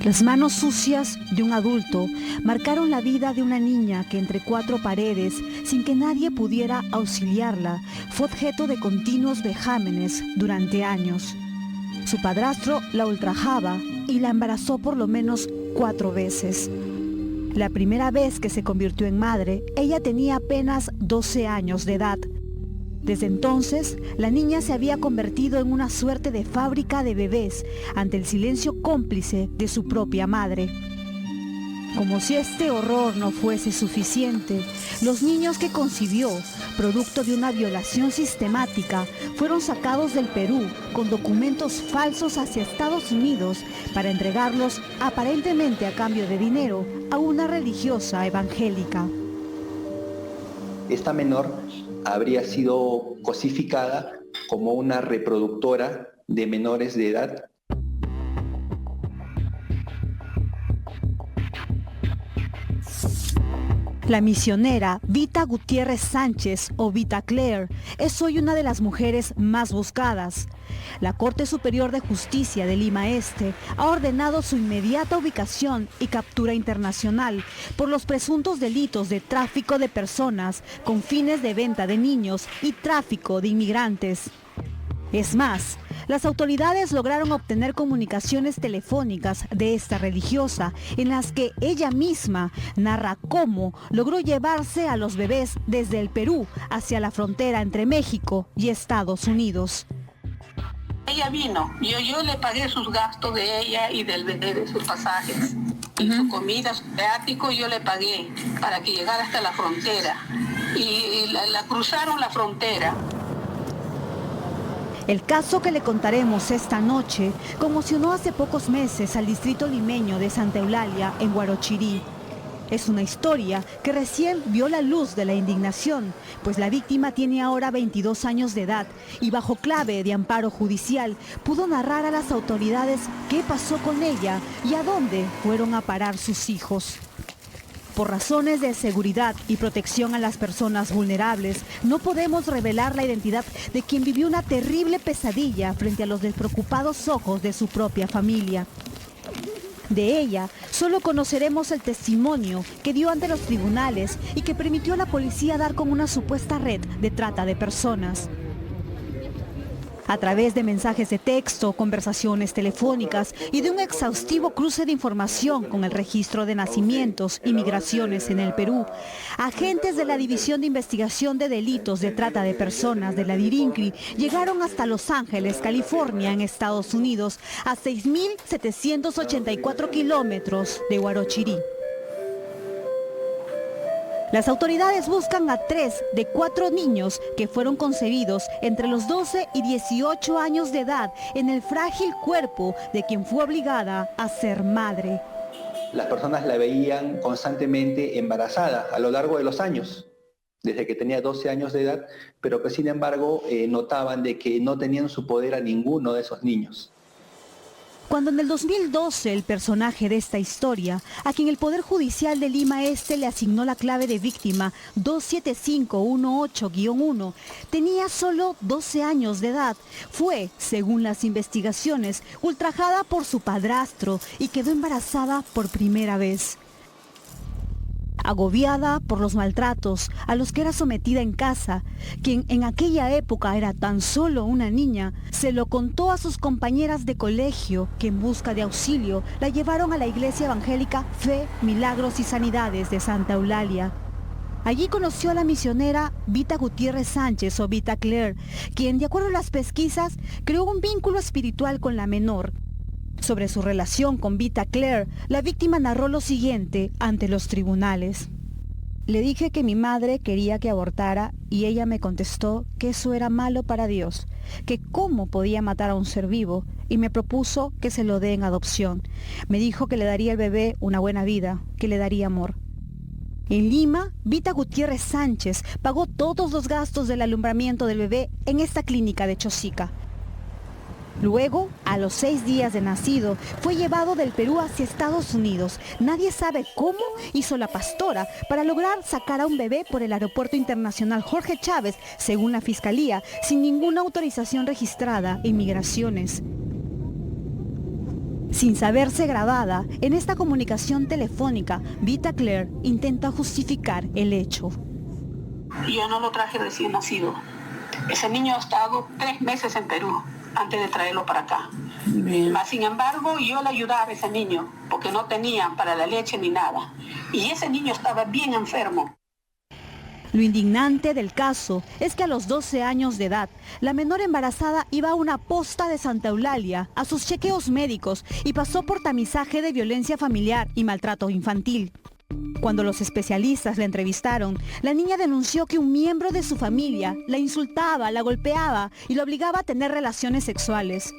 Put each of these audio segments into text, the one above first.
Las manos sucias de un adulto marcaron la vida de una niña que entre cuatro paredes, sin que nadie pudiera auxiliarla, fue objeto de continuos vejámenes durante años. Su padrastro la ultrajaba y la embarazó por lo menos 4 veces. La primera vez que se convirtió en madre, ella tenía apenas 12 años de edad. Desde entonces, la niña se había convertido en una suerte de fábrica de bebés ante el silencio cómplice de su propia madre. Como si este horror no fuese suficiente, los niños que concibió, producto de una violación sistemática, fueron sacados del Perú con documentos falsos hacia Estados Unidos para entregarlos aparentemente a cambio de dinero a una religiosa evangélica. Esta menor habría sido cosificada como una reproductora de menores de edad. La misionera Vita Gutiérrez Sánchez, o Vita Claire, es hoy una de las mujeres más buscadas. La Corte Superior de Justicia de Lima Este ha ordenado su inmediata ubicación y captura internacional por los presuntos delitos de tráfico de personas con fines de venta de niños y tráfico de inmigrantes. Es más, las autoridades lograron obtener comunicaciones telefónicas de esta religiosa en las que ella misma narra cómo logró llevarse a los bebés desde el Perú hacia la frontera entre México y Estados Unidos. Ella vino, yo le pagué sus gastos de ella y del bebé, de sus pasajes. Y su comida, su viático, yo le pagué para que llegara hasta la frontera. Y la cruzaron la frontera. El caso que le contaremos esta noche conmocionó hace pocos meses al distrito limeño de Santa Eulalia, en Huarochirí. Es una historia que recién vio la luz de la indignación, pues la víctima tiene ahora 22 años de edad y bajo clave de amparo judicial pudo narrar a las autoridades qué pasó con ella y a dónde fueron a parar sus hijos. Por razones de seguridad y protección a las personas vulnerables, no podemos revelar la identidad de quien vivió una terrible pesadilla frente a los despreocupados ojos de su propia familia. De ella, solo conoceremos el testimonio que dio ante los tribunales y que permitió a la policía dar con una supuesta red de trata de personas. A través de mensajes de texto, conversaciones telefónicas y de un exhaustivo cruce de información con el registro de nacimientos y migraciones en el Perú, agentes de la División de Investigación de Delitos de Trata de Personas de la DIRINCRI llegaron hasta Los Ángeles, California, en Estados Unidos, a 6.784 kilómetros de Huarochirí. Las autoridades buscan a 3 de 4 niños que fueron concebidos entre los 12 y 18 años de edad en el frágil cuerpo de quien fue obligada a ser madre. Las personas la veían constantemente embarazada a lo largo de los años, desde que tenía 12 años de edad, pero que sin embargo notaban de que no tenían su poder a ninguno de esos niños. Cuando en el 2012 el personaje de esta historia, a quien el Poder Judicial de Lima Este le asignó la clave de víctima 27518-1, tenía solo 12 años de edad, fue, según las investigaciones, ultrajada por su padrastro y quedó embarazada por primera vez. Agobiada por los maltratos a los que era sometida en casa, quien en aquella época era tan solo una niña, se lo contó a sus compañeras de colegio que en busca de auxilio la llevaron a la iglesia evangélica Fe, Milagros y Sanidades de Santa Eulalia. Allí conoció a la misionera Vita Gutiérrez Sánchez, o Vita Claire, quien, de acuerdo a las pesquisas, creó un vínculo espiritual con la menor. Sobre su relación con Vita Claire, la víctima narró lo siguiente ante los tribunales. Le dije que mi madre quería que abortara y ella me contestó que eso era malo para Dios, que cómo podía matar a un ser vivo, y me propuso que se lo dé en adopción. Me dijo que le daría al bebé una buena vida, que le daría amor. En Lima, Vita Gutiérrez Sánchez pagó todos los gastos del alumbramiento del bebé en esta clínica de Chosica. Luego, a los 6 días de nacido, fue llevado del Perú hacia Estados Unidos. Nadie sabe cómo hizo la pastora para lograr sacar a un bebé por el Aeropuerto Internacional Jorge Chávez, según la Fiscalía, sin ninguna autorización registrada en Migraciones. Sin saberse grabada, en esta comunicación telefónica, Vita Claire intenta justificar el hecho. Yo no lo traje recién nacido. Ese niño ha estado 3 meses en Perú antes de traerlo para acá. Sin embargo, yo le ayudaba a ese niño porque no tenía para la leche ni nada. Y ese niño estaba bien enfermo. Lo indignante del caso es que a los 12 años de edad, la menor embarazada iba a una posta de Santa Eulalia a sus chequeos médicos y pasó por tamizaje de violencia familiar y maltrato infantil. Cuando los especialistas la entrevistaron, la niña denunció que un miembro de su familia la insultaba, la golpeaba y la obligaba a tener relaciones sexuales.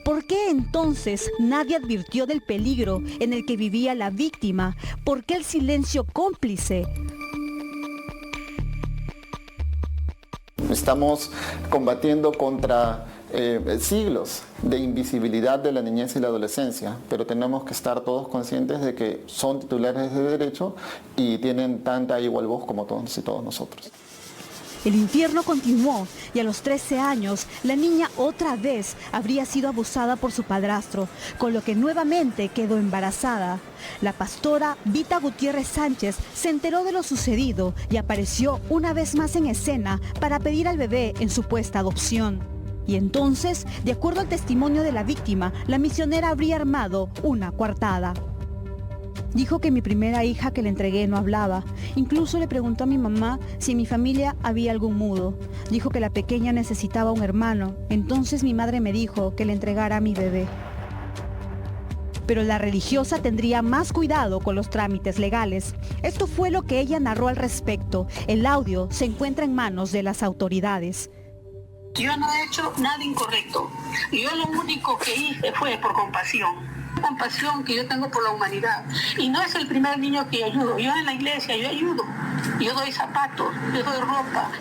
¿Por qué entonces nadie advirtió del peligro en el que vivía la víctima? ¿Por qué el silencio cómplice? Estamos combatiendo contra siglos de invisibilidad de la niñez y la adolescencia, pero tenemos que estar todos conscientes de que son titulares de derecho y tienen tanta igual voz como todos y todos nosotros. El infierno continuó y a los 13 años la niña otra vez habría sido abusada por su padrastro, con lo que nuevamente quedó embarazada. La pastora Vita Gutiérrez Sánchez se enteró de lo sucedido y apareció una vez más en escena para pedir al bebé en supuesta adopción. Y entonces, de acuerdo al testimonio de la víctima, la misionera habría armado una coartada. Dijo que mi primera hija que le entregué no hablaba. Incluso le preguntó a mi mamá si en mi familia había algún mudo. Dijo que la pequeña necesitaba un hermano. Entonces mi madre me dijo que le entregara a mi bebé. Pero la religiosa tendría más cuidado con los trámites legales. Esto fue lo que ella narró al respecto. El audio se encuentra en manos de las autoridades. Yo no he hecho nada incorrecto. Yo lo único que hice fue por compasión que yo tengo por la humanidad. Y no es el primer niño que ayudo. Yo en la iglesia, yo ayudo. Yo doy zapatos, yo doy ropa.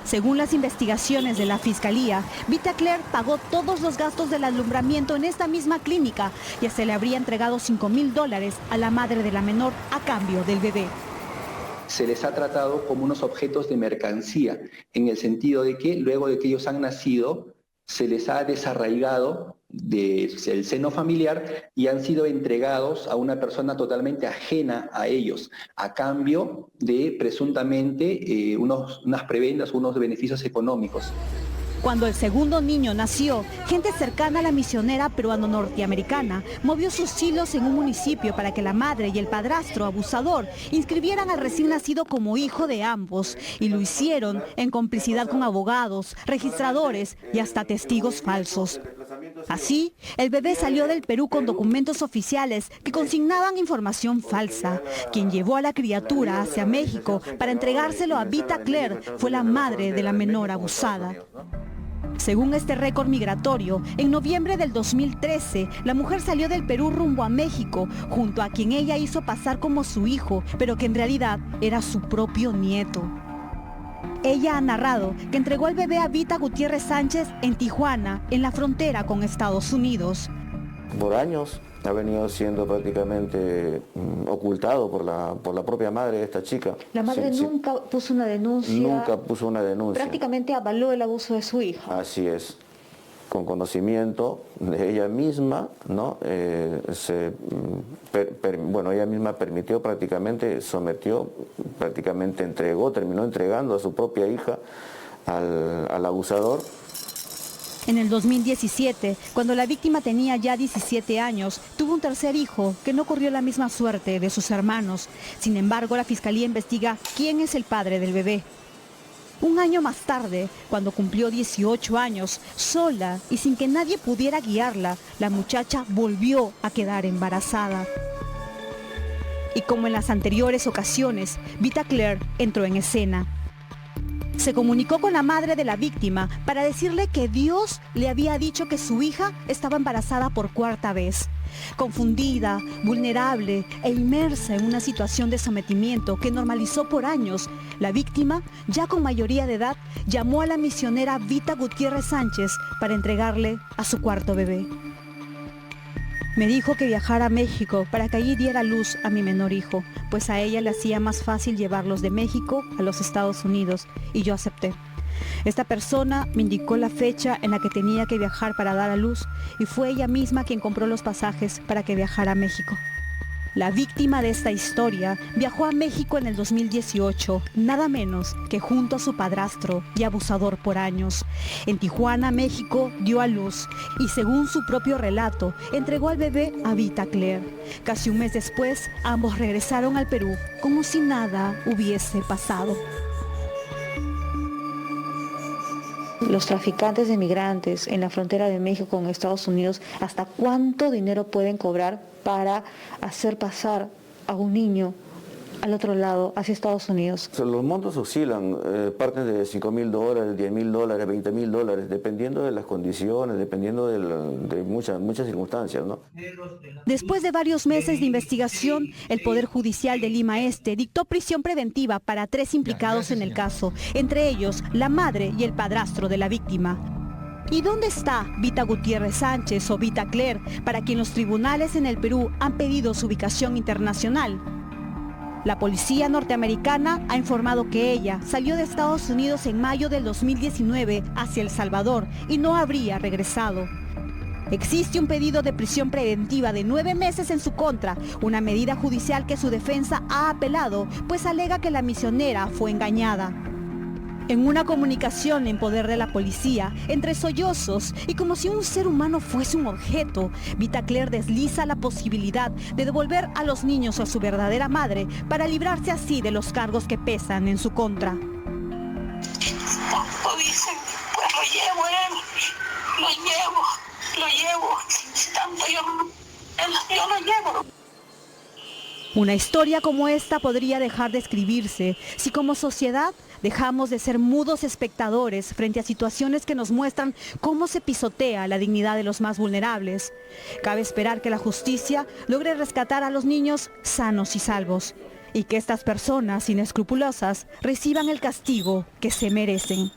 Según las investigaciones de la Fiscalía, Vita Claire pagó todos los gastos del alumbramiento en esta misma clínica y se le habría entregado $5,000 a la madre de la menor a cambio del bebé. Se les ha tratado como unos objetos de mercancía, en el sentido de que luego de que ellos han nacido, se les ha desarraigado del seno familiar y han sido entregados a una persona totalmente ajena a ellos, a cambio de presuntamente unas prebendas, unos beneficios económicos. Cuando el segundo niño nació, gente cercana a la misionera peruano-norteamericana movió sus hilos en un municipio para que la madre y el padrastro abusador inscribieran al recién nacido como hijo de ambos, y lo hicieron en complicidad con abogados, registradores y hasta testigos falsos. Así, el bebé salió del Perú con documentos oficiales que consignaban información falsa. Quien llevó a la criatura hacia México para entregárselo a Vita Claire fue la madre de la menor abusada. Según este récord migratorio, en noviembre del 2013, la mujer salió del Perú rumbo a México, junto a quien ella hizo pasar como su hijo, pero que en realidad era su propio nieto. Ella ha narrado que entregó al bebé a Vita Gutiérrez Sánchez en Tijuana, en la frontera con Estados Unidos. Por años ha venido siendo prácticamente ocultado por la propia madre de esta chica. La madre nunca puso una denuncia. Nunca puso una denuncia. Prácticamente avaló el abuso de su hija. Así es. Con conocimiento de ella misma, ¿no? Ella misma permitió prácticamente, sometió, prácticamente entregó, terminó entregando a su propia hija al abusador. En el 2017, cuando la víctima tenía ya 17 años, tuvo un tercer hijo que no corrió la misma suerte de sus hermanos. Sin embargo, la Fiscalía investiga quién es el padre del bebé. Un año más tarde, cuando cumplió 18 años, sola y sin que nadie pudiera guiarla, la muchacha volvió a quedar embarazada. Y como en las anteriores ocasiones, Vita Claire entró en escena. Se comunicó con la madre de la víctima para decirle que Dios le había dicho que su hija estaba embarazada por cuarta vez. Confundida, vulnerable e inmersa en una situación de sometimiento que normalizó por años, la víctima, ya con mayoría de edad, llamó a la misionera Vita Gutiérrez Sánchez para entregarle a su cuarto bebé. Me dijo que viajara a México para que allí diera luz a mi menor hijo, pues a ella le hacía más fácil llevarlos de México a los Estados Unidos, y yo acepté. Esta persona me indicó la fecha en la que tenía que viajar para dar a luz y fue ella misma quien compró los pasajes para que viajara a México. La víctima de esta historia viajó a México en el 2018, nada menos que junto a su padrastro y abusador por años. En Tijuana, México, dio a luz y, según su propio relato, entregó al bebé a Vita Claire. Casi un mes después, ambos regresaron al Perú como si nada hubiese pasado. Los traficantes de migrantes en la frontera de México con Estados Unidos, ¿hasta cuánto dinero pueden cobrar para hacer pasar a un niño al otro lado, hacia Estados Unidos? Los montos oscilan, parten de $5.000, $10.000, $20.000, dependiendo de las condiciones, dependiendo de muchas circunstancias, ¿no? Después de varios meses de investigación, el Poder Judicial de Lima Este dictó prisión preventiva para 3 implicados en el caso, entre ellos la madre y el padrastro de la víctima. ¿Y dónde está Vita Gutiérrez Sánchez o Vita Claire, para quien los tribunales en el Perú han pedido su ubicación internacional? La policía norteamericana ha informado que ella salió de Estados Unidos en mayo del 2019 hacia El Salvador y no habría regresado. Existe un pedido de prisión preventiva de 9 meses en su contra, una medida judicial que su defensa ha apelado, pues alega que la misionera fue engañada. En una comunicación en poder de la policía, entre sollozos y como si un ser humano fuese un objeto, Vita Claire desliza la posibilidad de devolver a los niños a su verdadera madre para librarse así de los cargos que pesan en su contra. Tanto dicen, pues lo llevo, tanto yo lo llevo. Una historia como esta podría dejar de escribirse si como sociedad dejamos de ser mudos espectadores frente a situaciones que nos muestran cómo se pisotea la dignidad de los más vulnerables. Cabe esperar que la justicia logre rescatar a los niños sanos y salvos y que estas personas inescrupulosas reciban el castigo que se merecen.